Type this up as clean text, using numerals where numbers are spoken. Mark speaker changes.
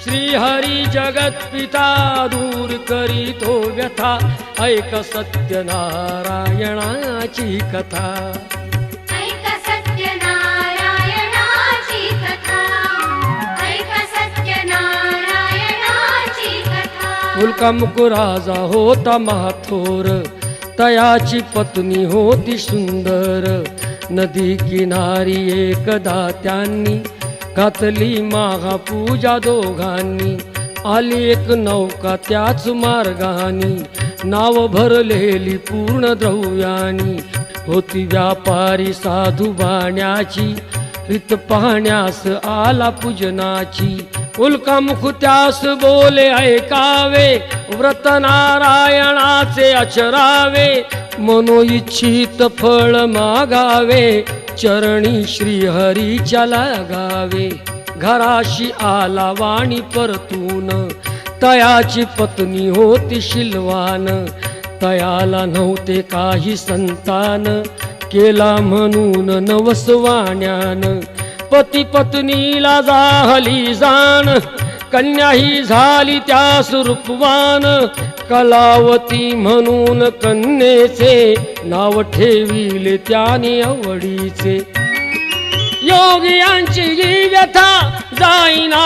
Speaker 1: श्रीहरी जगत पिता दूर करीतो व्यथा ऐक सत्यनारायणाची कथा
Speaker 2: ऐक सत्यनारायणाची कथा ऐक सत्यनारायणाची कथा
Speaker 1: मुलका मुकुराजा होता महाथोर तयाची पत्नी होती सुंदर नदी किनारी एकदा त्यांनी घातली महापूजा दोघांनी आली एक नौका त्याच मार्गानी नाव भरलेली पूर्ण द्रव्यानी होती व्यापारी साधू बाण्याची रीत पाहण्यास आला पूजनाची उल्कामुख त्यास बोले ऐकावे व्रत नारायणाचे आचरावे मनोइच्छित फळ मागावे चरणी श्रीहरीच्या लागावे घराशी आला वाणी परतून तयाची पत्नी होती शिलवान तयाला नव्हते काही संतान केला म्हणून नवसवाण्यान पती पत्नीला झाली जाण कन्या ही झाली त्यास रूपवान कलावती म्हणून कन्येचे नाव ठेविले त्याने आवडीचे योगियांची ही व्यथा जाईना